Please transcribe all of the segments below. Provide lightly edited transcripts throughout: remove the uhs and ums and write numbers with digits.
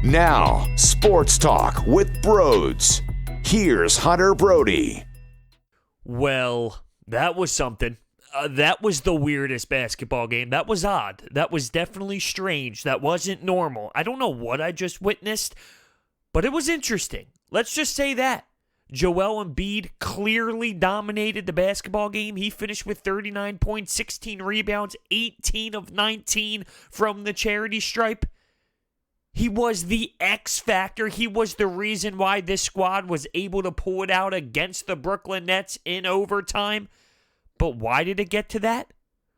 Now, Sports Talk with Broads. Here's Hunter Brody. Well, that was something. That was the weirdest basketball game. That was odd. That was definitely strange. That wasn't normal. I don't know what I just witnessed, but it was interesting. Let's just say that. Joel Embiid clearly dominated the basketball game. He finished with 39 points, 16 rebounds, 18 of 19 from the charity stripe. He was the X factor. He was the reason why this squad was able to pull it out against the Brooklyn Nets in overtime. But why did it get to that?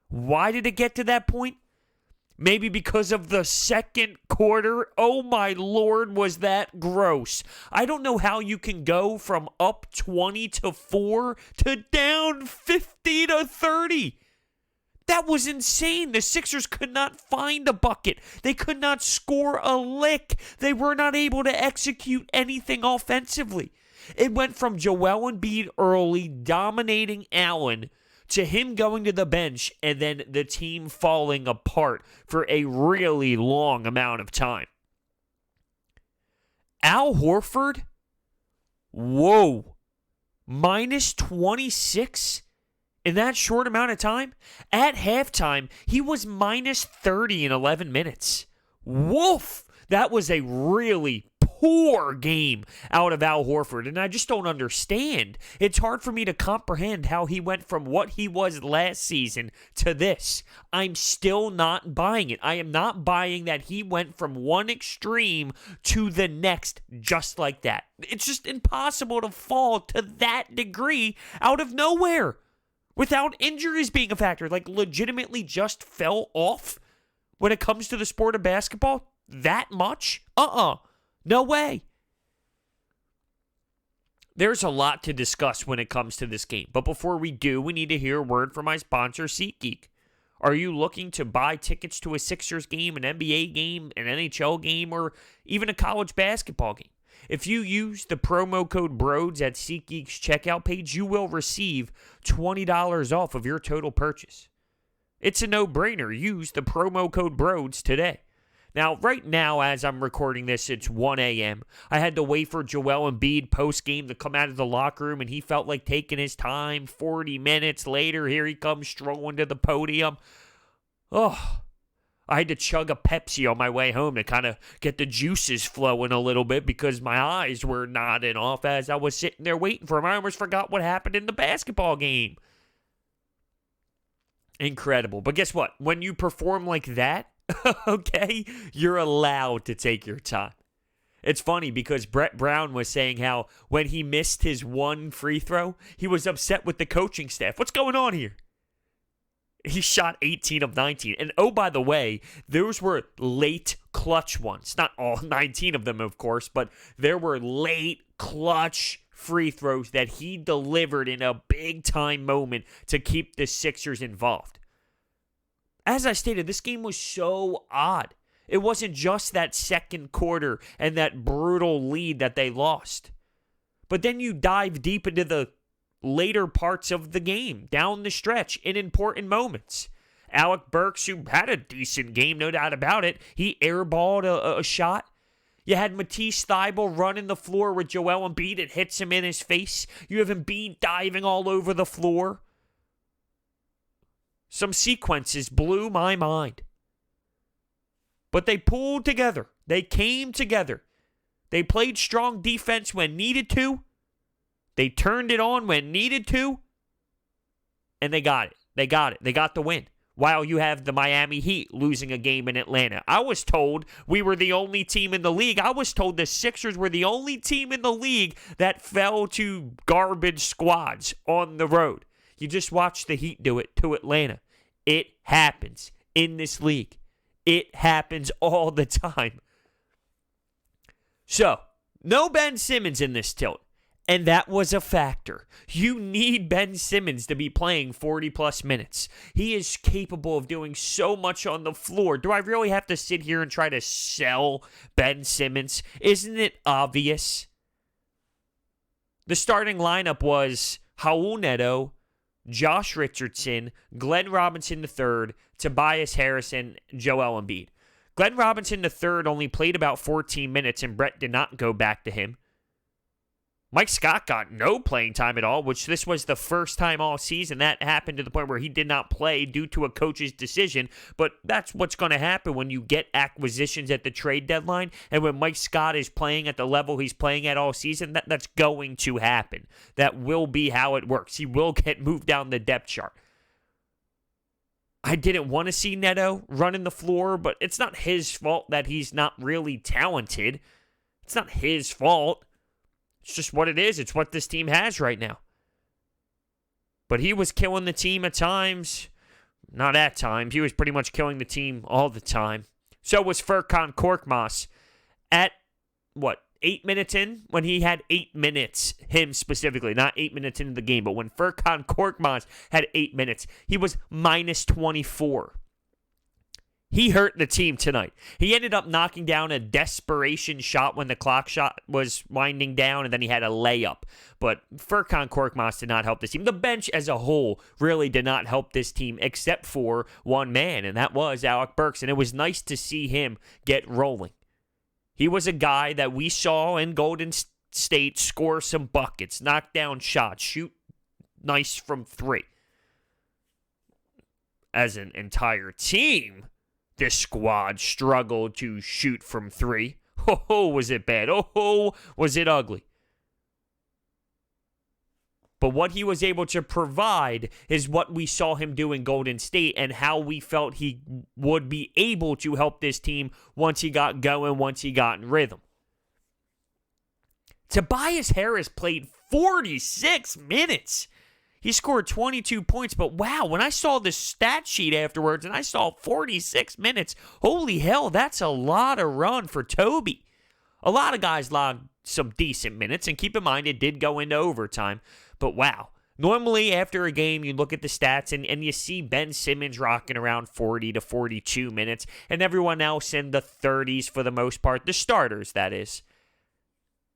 Why did it get to that point? Maybe because of the second quarter. Oh my Lord, was that gross. I don't know how you can go from up 20-4 to down 50-30. That was insane. The Sixers could not find a bucket. They could not score a lick. They were not able to execute anything offensively. It went from Joel Embiid early dominating Allen to him going to the bench and then the team falling apart for a really long amount of time. Al Horford, whoa, minus 26 in that short amount of time? At halftime, he was minus 30 in 11 minutes. Woof! That was a really poor game out of Al Horford, and I just don't understand. It's hard for me to comprehend how he went from what he was last season to this. I'm still not buying it. I am not buying that he went from one extreme to the next just like that. It's just impossible to fall to that degree out of nowhere without injuries being a factor. Like, legitimately just fell off when it comes to the sport of basketball that much? No way. There's a lot to discuss when it comes to this game. But before we do, we need to hear a word from my sponsor, SeatGeek. Are you looking to buy tickets to a Sixers game, an NBA game, an NHL game, or even a college basketball game? If you use the promo code BROADS at SeatGeek's checkout page, you will receive $20 off of your total purchase. It's a no-brainer. Use the promo code BROADS today. Now, right now, as I'm recording this, it's 1 a.m. I had to wait for Joel Embiid post-game to come out of the locker room, and he felt like taking his time. 40 minutes later, here he comes strolling to the podium. Oh, I had to chug a Pepsi on my way home to kind of get the juices flowing a little bit because my eyes were nodding off as I was sitting there waiting for him. I almost forgot what happened in the basketball game. Incredible. But guess what? When you perform like that, okay, you're allowed to take your time. It's funny because Brett Brown was saying how when he missed his one free throw, he was upset with the coaching staff. What's going on here? He shot 18 of 19. And oh, by the way, those were late clutch ones. Not all 19 of them, of course, but there were late clutch free throws that he delivered in a big-time moment to keep the Sixers involved. As I stated, this game was so odd. It wasn't just that second quarter and that brutal lead that they lost. But then you dive deep into the later parts of the game, down the stretch, in important moments. Alec Burks, who had a decent game, no doubt about it, he airballed a shot. You had Matisse Thybulle running the floor with Joel Embiid. It hits him in his face. You have Embiid diving all over the floor. Some sequences blew my mind. But they pulled together. They came together. They played strong defense when needed to. They turned it on when needed to. And they got it. They got it. They got the win. While you have the Miami Heat losing a game in Atlanta. I was told we were the only team in the league. I was told the Sixers were the only team in the league that fell to garbage squads on the road. You just watch the Heat do it to Atlanta. It happens in this league. It happens all the time. So, no Ben Simmons in this tilt. And that was a factor. You need Ben Simmons to be playing 40-plus minutes. He is capable of doing so much on the floor. Do I really have to sit here and try to sell Ben Simmons? Isn't it obvious? The starting lineup was Raul Neto, Josh Richardson, Glenn Robinson III, Tobias Harris, and Joel Embiid. Glenn Robinson III only played about 14 minutes, and Brett did not go back to him. Mike Scott got no playing time at all, which this was the first time all season that happened, to the point where he did not play due to a coach's decision. But that's what's going to happen when you get acquisitions at the trade deadline. And when Mike Scott is playing at the level he's playing at all season, that's going to happen. That will be how it works. He will get moved down the depth chart. I didn't want to see Neto running the floor, but it's not his fault that he's not really talented. It's not his fault. It's just what it is. It's what this team has right now. But he was killing the team at times. Not at times. He was pretty much killing the team all the time. So was Furkan Korkmaz at, 8 minutes in? When he had 8 minutes, him specifically, not 8 minutes into the game, but when Furkan Korkmaz had 8 minutes, he was minus 24. He hurt the team tonight. He ended up knocking down a desperation shot when the clock shot was winding down, and then he had a layup. But Furkan Korkmaz did not help this team. The bench as a whole really did not help this team, except for one man, and that was Alec Burks. And it was nice to see him get rolling. He was a guy that we saw in Golden State score some buckets, knock down shots, shoot nice from three. As an entire team, this squad struggled to shoot from three. Oh, was it bad? Oh, was it ugly? But what he was able to provide is what we saw him do in Golden State, and how we felt he would be able to help this team once he got going, once he got in rhythm. Tobias Harris played 46 minutes. He scored 22 points, but wow, when I saw the stat sheet afterwards and I saw 46 minutes, holy hell, that's a lot of run for Toby. A lot of guys logged some decent minutes, and keep in mind it did go into overtime, but wow. Normally after a game you look at the stats and you see Ben Simmons rocking around 40 to 42 minutes, and everyone else in the 30s for the most part, the starters that is.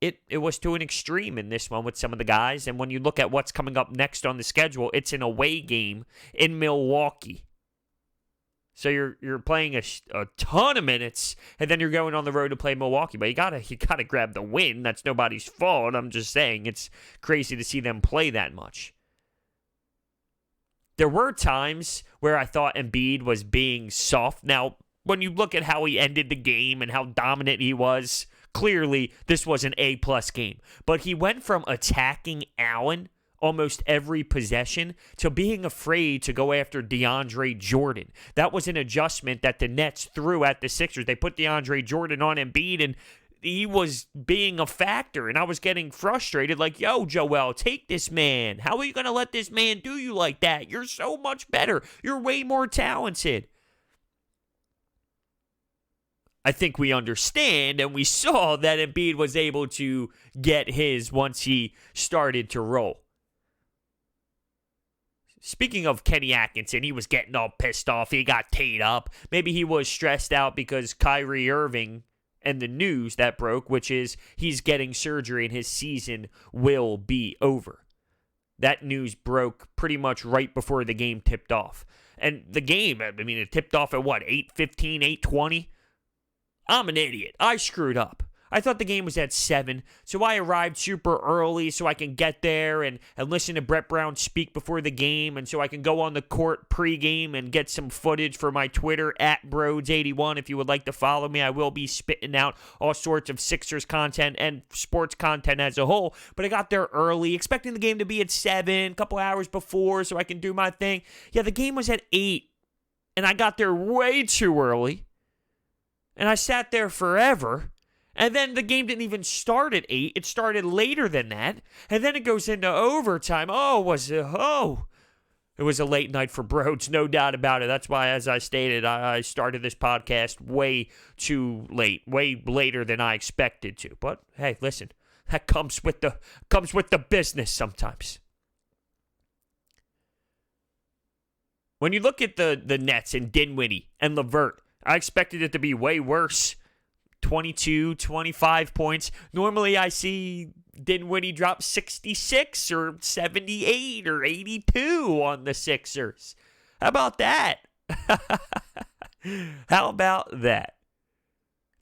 It was to an extreme in this one with some of the guys. And when you look at what's coming up next on the schedule, it's an away game in Milwaukee. So you're playing a ton of minutes, and then you're going on the road to play Milwaukee. But you gotta grab the win. That's nobody's fault. I'm just saying it's crazy to see them play that much. There were times where I thought Embiid was being soft. Now, when you look at how he ended the game and how dominant he was, clearly, this was an A-plus game. But he went from attacking Allen almost every possession to being afraid to go after DeAndre Jordan. That was an adjustment that the Nets threw at the Sixers. They put DeAndre Jordan on Embiid, and he was being a factor. And I was getting frustrated, like, yo, Joel, take this man. How are you going to let this man do you like that? You're so much better. You're way more talented. I think we understand, and we saw that Embiid was able to get his once he started to roll. Speaking of Kenny Atkinson, he was getting all pissed off. He got teed up. Maybe he was stressed out because Kyrie Irving and the news that broke, which is he's getting surgery and his season will be over. That news broke pretty much right before the game tipped off. And the game, it tipped off at 8:15, 8:20? I'm an idiot. I screwed up. I thought the game was at 7, so I arrived super early so I can get there and listen to Brett Brown speak before the game, and so I can go on the court pregame and get some footage for my Twitter, @Broads81. If you would like to follow me, I will be spitting out all sorts of Sixers content and sports content as a whole, but I got there early, expecting the game to be at 7, a couple hours before so I can do my thing. Yeah, the game was at 8, and I got there way too early. And I sat there forever. And then the game didn't even start at 8. It started later than that. And then it goes into overtime. It was a late night for Broads, no doubt about it. That's why, as I stated, I started this podcast way too late, way later than I expected to. But hey, listen, that comes with the business sometimes. When you look at the Nets and Dinwiddie and LeVert, I expected it to be way worse. 22, 25 points. Normally I see Dinwiddie drop 66 or 78 or 82 on the Sixers. How about that? How about that?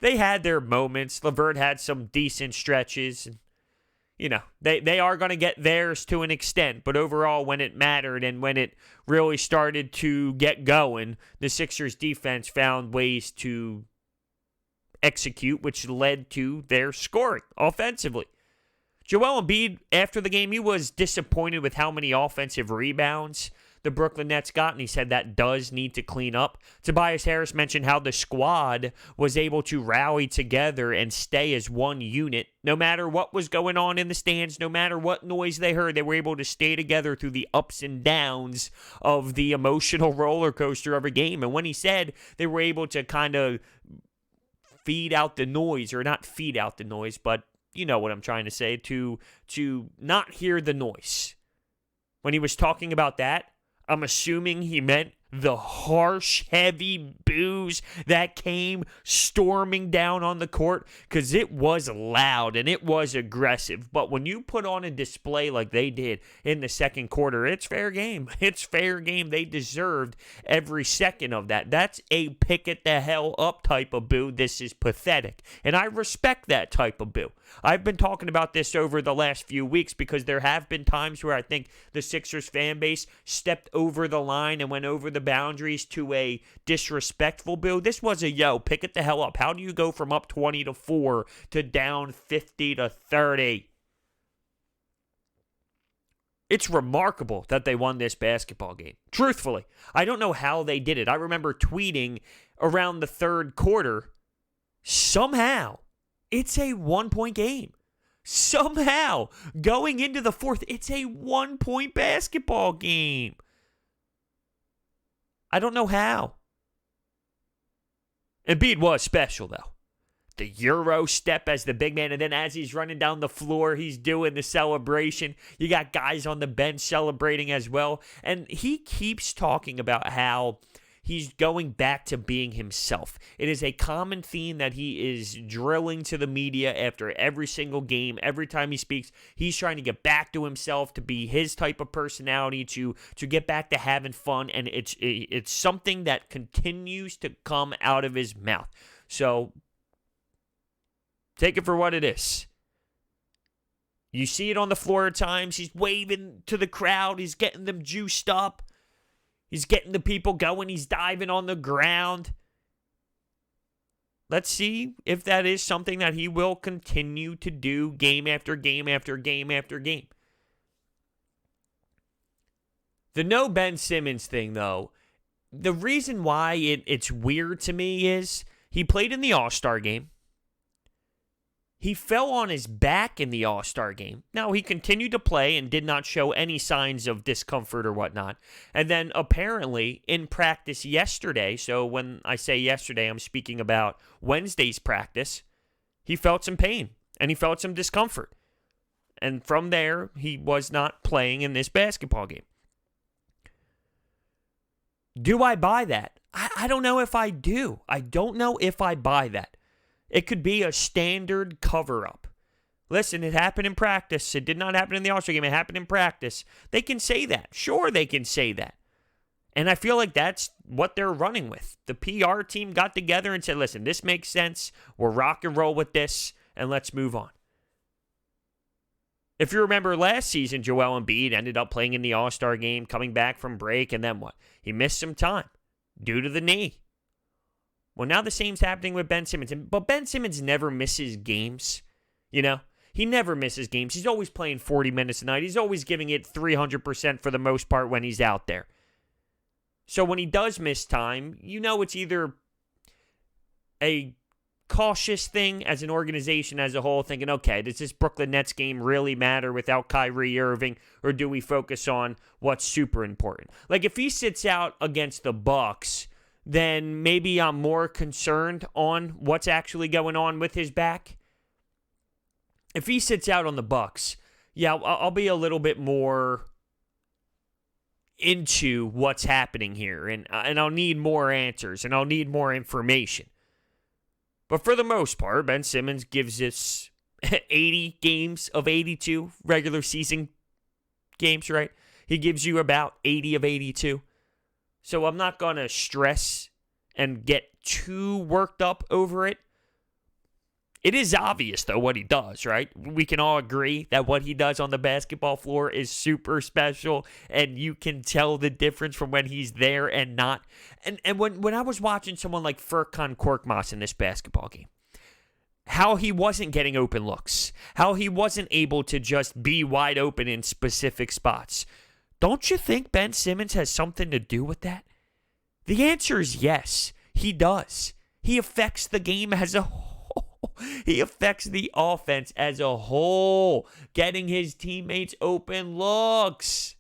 they had their moments. LeVert had some decent stretches. And, they are going to get theirs to an extent. But overall, when it mattered and when it really started to get going, the Sixers defense found ways to execute, which led to their scoring offensively. Joel Embiid, after the game, he was disappointed with how many offensive rebounds the Brooklyn Nets got, and he said that does need to clean up. Tobias Harris mentioned how the squad was able to rally together and stay as one unit. No matter what was going on in the stands, no matter what noise they heard, they were able to stay together through the ups and downs of the emotional roller coaster of a game. And when he said they were able to kind of feed out the noise, or not feed out the noise, but you know what I'm trying to say, to not hear the noise. When he was talking about that, I'm assuming he meant the harsh, heavy boos that came storming down on the court, because it was loud and it was aggressive. But when you put on a display like they did in the second quarter, it's fair game. It's fair game. They deserved every second of that. That's a pick it the hell up type of boo. This is pathetic. And I respect that type of boo. I've been talking about this over the last few weeks because there have been times where I think the Sixers fan base stepped over the line and went over the boundaries to a disrespectful boo. This was a pick it the hell up. How do you go from up 20-4 to down 50-30? It's remarkable that they won this basketball game. Truthfully, I don't know how they did it. I remember tweeting around the third quarter, somehow it's a 1-point game. Somehow, going into the fourth, it's a 1-point basketball game. I don't know how. Embiid was special, though. The Euro step as the big man, and then as he's running down the floor, he's doing the celebration. You got guys on the bench celebrating as well. And he keeps talking about how he's going back to being himself. It is a common theme that he is drilling to the media after every single game. Every time he speaks, he's trying to get back to himself, to be his type of personality, to get back to having fun. And it's something that continues to come out of his mouth. So take it for what it is. You see it on the floor at times. He's waving to the crowd. He's getting them juiced up. He's getting the people going. He's diving on the ground. Let's see if that is something that he will continue to do game after game after game after game. The no Ben Simmons thing, though, the reason why it's weird to me is he played in the All-Star game. He fell on his back in the All-Star game. Now, he continued to play and did not show any signs of discomfort or whatnot. And then apparently in practice yesterday, so when I say yesterday, I'm speaking about Wednesday's practice, he felt some pain and he felt some discomfort. And from there, he was not playing in this basketball game. Do I buy that? I don't know if I do. I don't know if I buy that. It could be a standard cover-up. Listen, it happened in practice. It did not happen in the All-Star game. It happened in practice. They can say that. Sure, they can say that. And I feel like that's what they're running with. The PR team got together and said, listen, this makes sense. We're rock and roll with this, and let's move on. If you remember last season, Joel Embiid ended up playing in the All-Star game, coming back from break, and then what? He missed some time due to the knee. Well, now the same's happening with Ben Simmons. But Ben Simmons never misses games, you know? He never misses games. He's always playing 40 minutes a night. He's always giving it 300% for the most part when he's out there. So when he does miss time, you know it's either a cautious thing as an organization as a whole, thinking, okay, does this Brooklyn Nets game really matter without Kyrie Irving, or do we focus on what's super important? Like if he sits out against the Bucks, then maybe I'm more concerned on what's actually going on with his back. If he sits out on the Bucks, yeah, I'll be a little bit more into what's happening here, and I'll need more answers, and I'll need more information. But for the most part, Ben Simmons gives us 80 games of 82 regular season games, right? He gives you about 80 of 82. So I'm not going to stress and get too worked up over it. It is obvious, though, what he does, right? We can all agree that what he does on the basketball floor is super special, and you can tell the difference from when he's there and not. And when I was watching someone like Furkan Korkmaz in this basketball game, how he wasn't getting open looks, how he wasn't able to just be wide open in specific spots, don't you think Ben Simmons has something to do with that? The answer is yes, he does. He affects the game as a whole. He affects the offense as a whole, getting his teammates open looks.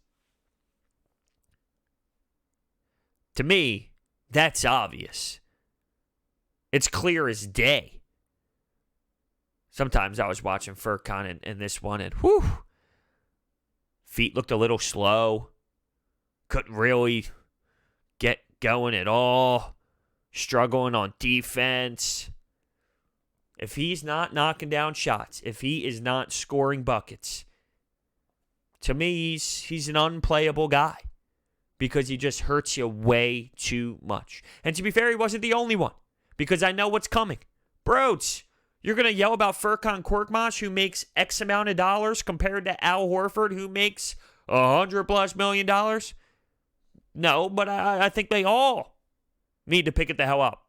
To me, that's obvious. It's clear as day. Sometimes I was watching Furkan in this one, and feet looked a little slow. Couldn't really get going at all. Struggling on defense. If he's not knocking down shots, if he is not scoring buckets, to me, he's an unplayable guy because he just hurts you way too much. And to be fair, he wasn't the only one because I know what's coming. Broads, you're going to yell about Furkan Korkmaz, who makes X amount of dollars compared to Al Horford, who makes $100+ million? No, but I think they all need to pick it the hell up.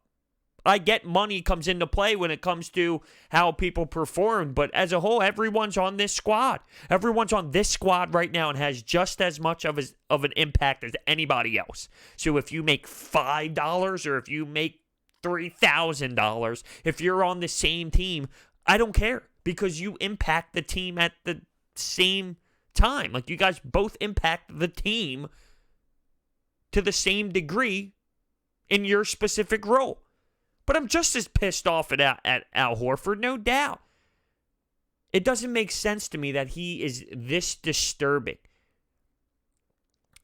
I get money comes into play when it comes to how people perform, but as a whole, everyone's on this squad. Everyone's on this squad right now and has just as much of an impact as anybody else. So if you make $5 or if you make $3,000, if you're on the same team, I don't care because you impact the team at the same time. Like you guys both impact the team to the same degree in your specific role. But I'm just as pissed off at Al Horford, no doubt. It doesn't make sense to me that he is this disturbing.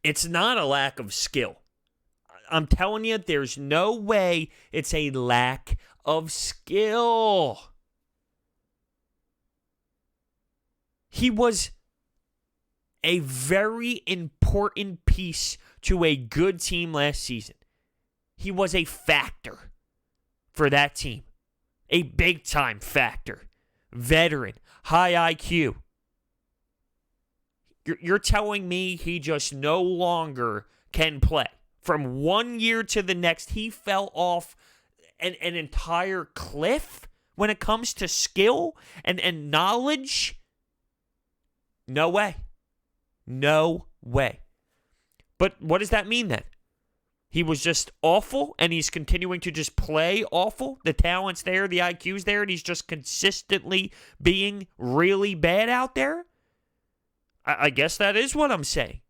It's not a lack of skill. I'm telling you, there's no way it's a lack of skill. He was a very important piece to a good team last season. He was a factor for that team. A big-time factor. Veteran. High IQ. You're telling me he just no longer can play. From one year to the next, he fell off an entire cliff when it comes to skill and knowledge? No way. No way. But what does that mean then? He was just awful, and he's continuing to just play awful. The talent's there, the IQ's there, and he's just consistently being really bad out there? I guess that is what I'm saying.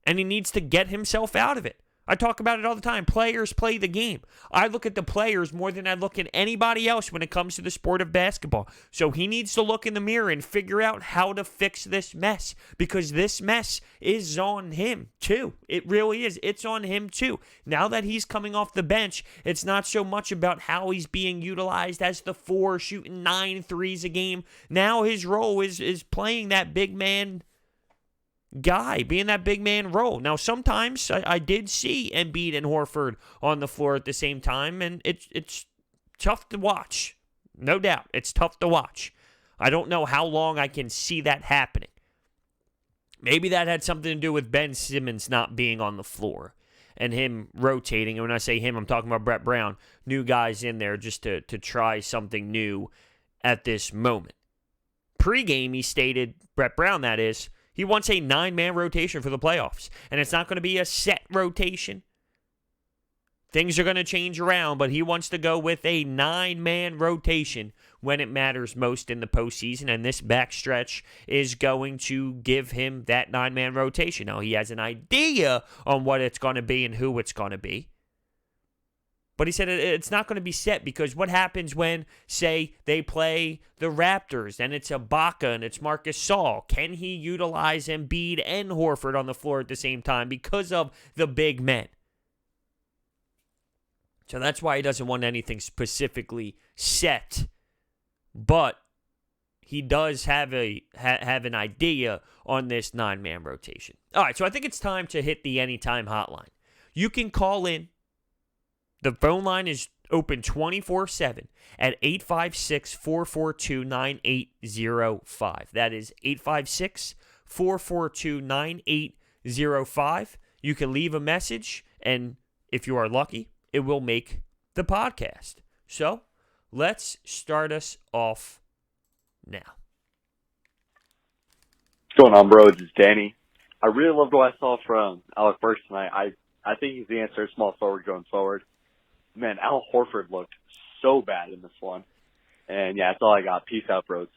And he needs to get himself out of it. I talk about it all the time. Players play the game. I look at the players more than I look at anybody else when it comes to the sport of basketball. So he needs to look in the mirror and figure out how to fix this mess, because this mess is on him too. It really is. It's on him too. Now that he's coming off the bench, it's not so much about how he's being utilized as the 4, shooting 9 threes a game. Now his role is playing that big man guy, being that big man role. Now, sometimes I did see Embiid and Horford on the floor at the same time, and it's tough to watch. No doubt. It's tough to watch. I don't know how long I can see that happening. Maybe that had something to do with Ben Simmons not being on the floor and him rotating. And when I say him, I'm talking about Brett Brown. New guys in there just to try something new at this moment. Pre-game, he stated, Brett Brown that is, he wants a 9-man rotation for the playoffs. And it's not going to be a set rotation. Things are going to change around, but he wants to go with a 9-man rotation when it matters most in the postseason. And this backstretch is going to give him that 9-man rotation. Now, he has an idea on what it's going to be and who it's going to be. But he said it's not going to be set, because what happens when, say, they play the Raptors and it's Ibaka and it's Marc Gasol? Can he utilize Embiid and Horford on the floor at the same time because of the big men? So that's why he doesn't want anything specifically set. But he does have an idea on this 9-man rotation. All right, so I think it's time to hit the Anytime hotline. You can call in. The phone line is Open 24/7 at 856-442-9805. That is 856-442-9805. You can leave a message, and if you are lucky, it will make the podcast. So, let's start us off now. What's going on, bro? It's Danny. I really loved what I saw from Alec Burks tonight. I think he's the answer, small forward going forward. Man, Al Horford looked so bad in this one. And, yeah, that's all I got. Peace out, bros.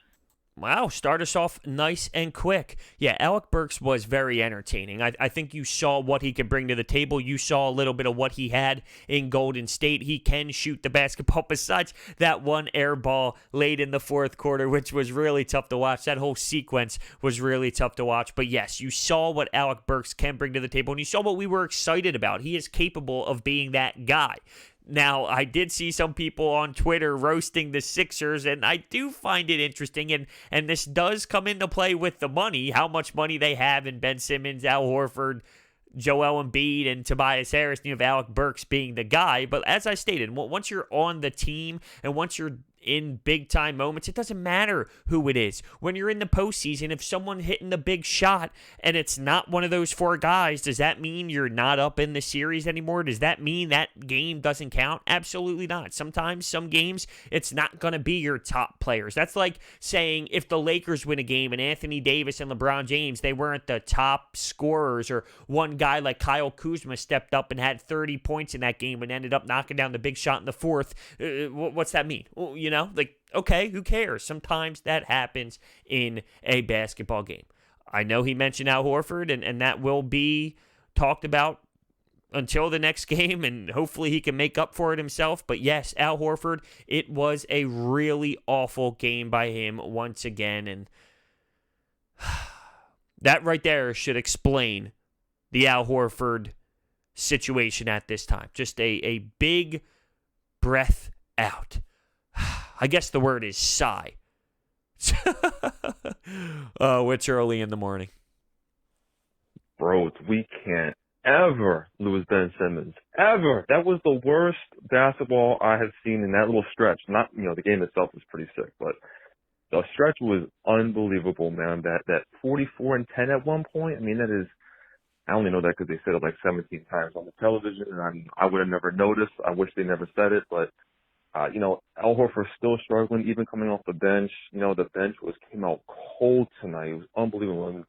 Wow, start us off nice and quick. Yeah, Alec Burks was very entertaining. I think you saw what he could bring to the table. You saw a little bit of what he had in Golden State. He can shoot the basketball besides that one air ball late in the fourth quarter, which was really tough to watch. That whole sequence was really tough to watch. But yes, you saw what Alec Burks can bring to the table, and you saw what we were excited about. He is capable of being that guy. Now, I did see some people on Twitter roasting the Sixers, and I do find it interesting, and this does come into play with the money, how much money they have in Ben Simmons, Al Horford, Joel Embiid, and Tobias Harris, and you have Alec Burks being the guy. But as I stated, once you're on the team and once you're in big-time moments, it doesn't matter who it is. When you're in the postseason, if someone hitting the big shot and it's not one of those four guys, does that mean you're not up in the series anymore? Does that mean that game doesn't count? Absolutely not. Sometimes, some games, it's not going to be your top players. That's like saying if the Lakers win a game and Anthony Davis and LeBron James, they weren't the top scorers, or one guy like Kyle Kuzma stepped up and had 30 points in that game and ended up knocking down the big shot in the fourth. What's that mean? Well, like, okay, who cares? Sometimes that happens in a basketball game. I know he mentioned Al Horford, and that will be talked about until the next game, and hopefully he can make up for it himself. But yes, Al Horford, it was a really awful game by him once again, and that right there should explain the Al Horford situation at this time. Just a big breath out. I guess the word is sigh. Oh, it's early in the morning. Bro, we can't ever lose Ben Simmons. Ever. That was the worst basketball I have seen in that little stretch. Not, the game itself was pretty sick, but the stretch was unbelievable, man. That 44 and 10 at one point, that is, I only know that because they said it like 17 times on the television, and I would have never noticed. I wish they never said it, but Al Horford's still struggling, even coming off the bench. The bench came out cold tonight. It was unbelievable. And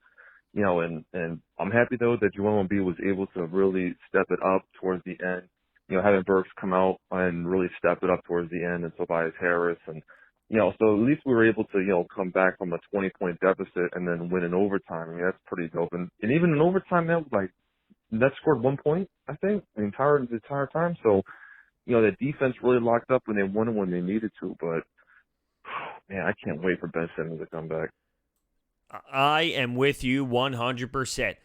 I'm happy though that Joel Embiid was able to really step it up towards the end. Having Burks come out and really step it up towards the end, and Tobias Harris, and so at least we were able to come back from a 20-point deficit and then win in overtime. That's pretty dope. And even in overtime, that scored 1 point, I think, the entire time. So. The defense really locked up when they won it when they needed to, but, man, I can't wait for Ben Simmons to come back. I am with you 100%.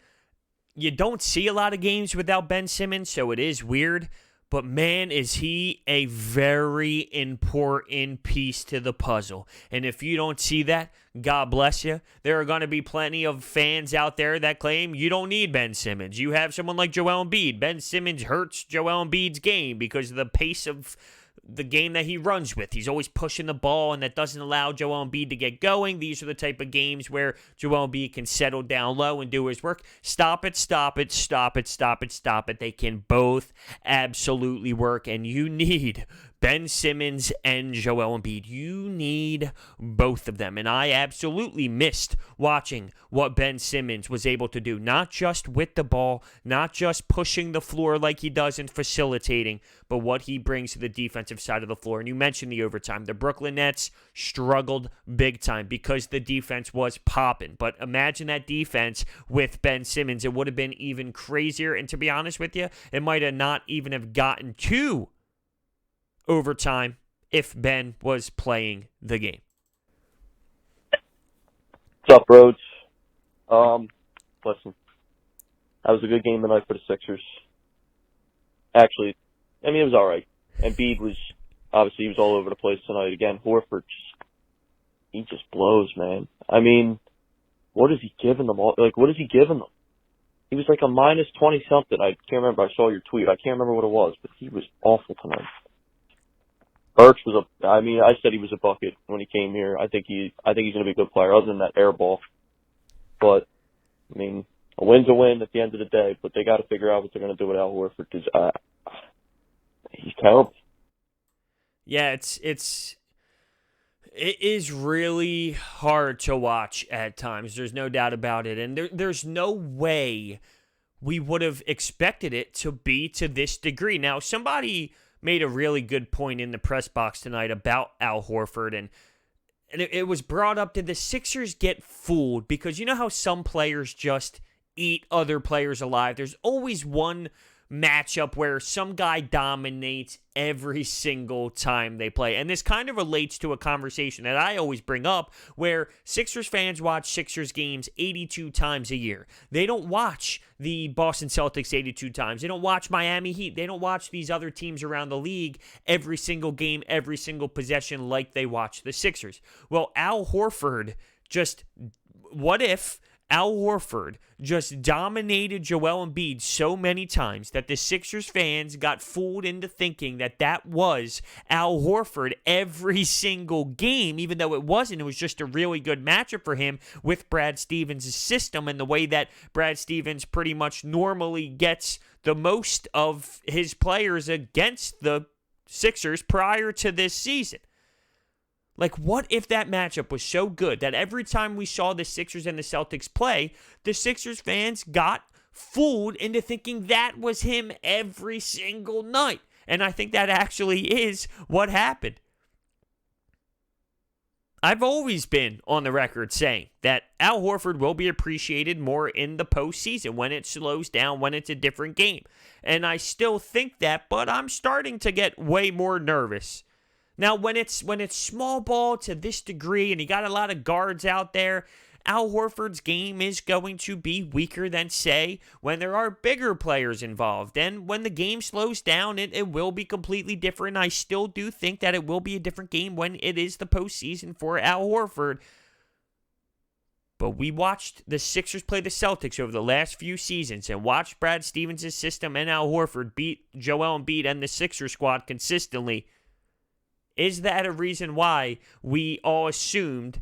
You don't see a lot of games without Ben Simmons, so it is weird, but, man, is he a very important piece to the puzzle. And if you don't see that, God bless you. There are going to be plenty of fans out there that claim you don't need Ben Simmons. You have someone like Joel Embiid. Ben Simmons hurts Joel Embiid's game because of the pace of the game that he runs with. He's always pushing the ball, and that doesn't allow Joel Embiid to get going. These are the type of games where Joel Embiid can settle down low and do his work. Stop it, stop it, stop it, stop it, stop it. They can both absolutely work, and you need Ben Simmons and Joel Embiid. You need both of them. And I absolutely missed watching what Ben Simmons was able to do. Not just with the ball, not just pushing the floor like he does and facilitating, but what he brings to the defensive side of the floor. And you mentioned the overtime. The Brooklyn Nets struggled big time because the defense was popping. But imagine that defense with Ben Simmons. It would have been even crazier. And to be honest with you, it might have not even have gotten to overtime if Ben was playing the game. What's up, Rhodes? Listen, that was a good game tonight for the Sixers. Actually, it was all right. Embiid was, obviously, he was all over the place tonight. Again, Horford, he just blows, man. What is he giving them all? What is he giving them? He was like a -20-something. I can't remember. I saw your tweet. I can't remember what it was, but he was awful tonight. Burks was I said he was a bucket when he came here. I think he's going to be a good player other than that air ball. But, I mean, a win's a win at the end of the day, but they got to figure out what they're going to do with Al Horford because he's terrible. Yeah, it is really hard to watch at times. There's no doubt about it. And there's no way we would have expected it to be to this degree. Now, somebody made a really good point in the press box tonight about Al Horford, and it was brought up, did the Sixers get fooled? Because you know how some players just eat other players alive? There's always one matchup where some guy dominates every single time they play. And this kind of relates to a conversation that I always bring up where Sixers fans watch Sixers games 82 times a year. They don't watch the Boston Celtics 82 times. They don't watch Miami Heat. They don't watch these other teams around the league every single game, every single possession like they watch the Sixers. Well, what if Al Horford just dominated Joel Embiid so many times that the Sixers fans got fooled into thinking that was Al Horford every single game, even though it wasn't. It was just a really good matchup for him with Brad Stevens' system and the way that Brad Stevens pretty much normally gets the most of his players against the Sixers prior to this season. Like, what if that matchup was so good that every time we saw the Sixers and the Celtics play, the Sixers fans got fooled into thinking that was him every single night? And I think that actually is what happened. I've always been on the record saying that Al Horford will be appreciated more in the postseason when it slows down, when it's a different game. And I still think that, but I'm starting to get way more nervous. Now, when it's small ball to this degree and you got a lot of guards out there, Al Horford's game is going to be weaker than, say, when there are bigger players involved. And when the game slows down, it will be completely different. I still do think that it will be a different game when it is the postseason for Al Horford. But we watched the Sixers play the Celtics over the last few seasons and watched Brad Stevens' system and Al Horford beat Joel Embiid and the Sixers squad consistently. Is that a reason why we all assumed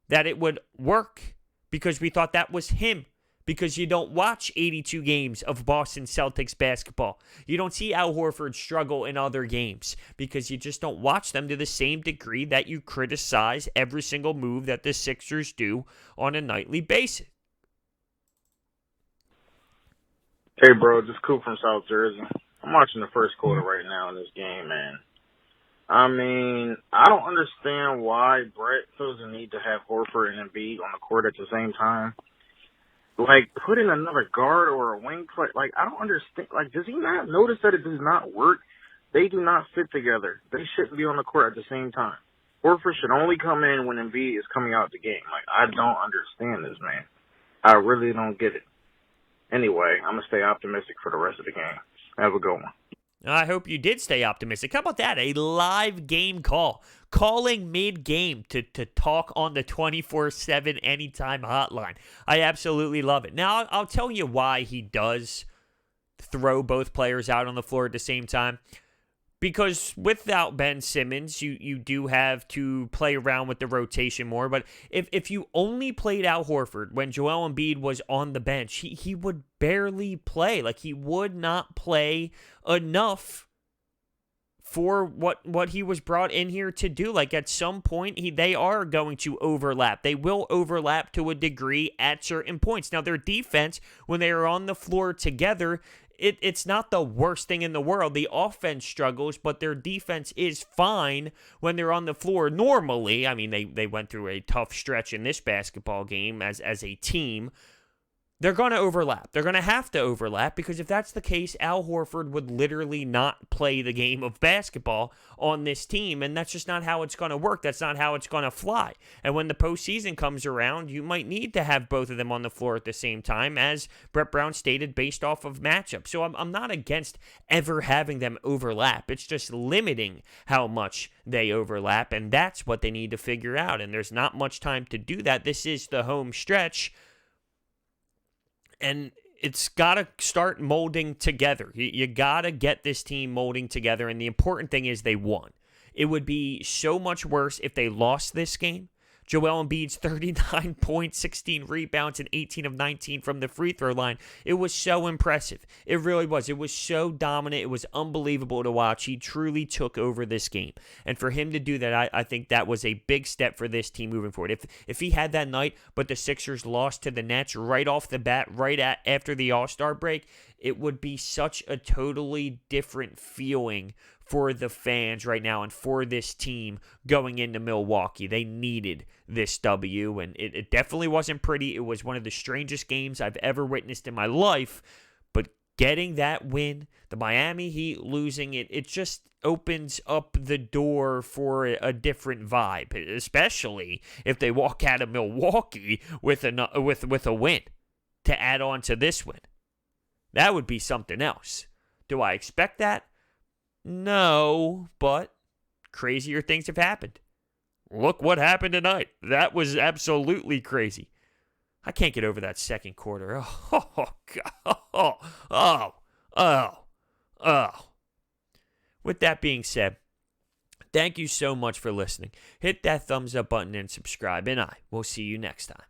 that it would work? Because we thought that was him. Because you don't watch 82 games of Boston Celtics basketball. You don't see Al Horford struggle in other games. Because you just don't watch them to the same degree that you criticize every single move that the Sixers do on a nightly basis. Hey, bro, just Coop from South Jersey. I'm watching the first quarter right now in this game, man. I mean, I don't understand why Brett feels the need to have Horford and Embiid on the court at the same time. Like, put in another guard or a wing play. Like, I don't understand. Like, does he not notice that it does not work? They do not fit together. They shouldn't be on the court at the same time. Horford should only come in when Embiid is coming out the game. Like, I don't understand this, man. I really don't get it. Anyway, I'm going to stay optimistic for the rest of the game. Have a good one. I hope you did stay optimistic. How about that? A live game call. Calling mid-game to talk on the 24/7 anytime hotline. I absolutely love it. Now, I'll tell you why he does throw both players out on the floor at the same time. Because without Ben Simmons, you do have to play around with the rotation more. But if you only played Al Horford when Joel Embiid was on the bench, he would barely play. Like, he would not play enough for what he was brought in here to do. Like, at some point, they are going to overlap. They will overlap to a degree at certain points. Now, their defense, when they are on the floor together, it's not the worst thing in the world. The offense struggles, but their defense is fine when they're on the floor normally. I mean, they went through a tough stretch in this basketball game as a team. They're going to overlap. They're going to have to overlap because if that's the case, Al Horford would literally not play the game of basketball on this team, and that's just not how it's going to work. That's not how it's going to fly. And when the postseason comes around, you might need to have both of them on the floor at the same time, as Brett Brown stated, based off of matchup. So I'm not against ever having them overlap. It's just limiting how much they overlap, and that's what they need to figure out. And there's not much time to do that. This is the home stretch. And it's got to start molding together. You got to get this team molding together. And the important thing is they won. It would be so much worse if they lost this game. Joel Embiid's 39 points, 16 rebounds, and 18 of 19 from the free throw line. It was so impressive. It really was. It was so dominant. It was unbelievable to watch. He truly took over this game. And for him to do that, I think that was a big step for this team moving forward. If he had that night, but the Sixers lost to the Nets right off the bat, after the All-Star break, it would be such a totally different feeling for the fans right now and for this team going into Milwaukee. They needed this W, and it definitely wasn't pretty. It was one of the strangest games I've ever witnessed in my life, but getting that win, the Miami Heat losing it just opens up the door for a different vibe, especially if they walk out of Milwaukee with a win to add on to this win. That would be something else. Do I expect that? No, but crazier things have happened. Look what happened tonight. That was absolutely crazy. I can't get over that second quarter. Oh, God. Oh. With that being said, thank you so much for listening. Hit that thumbs up button and subscribe, and I will see you next time.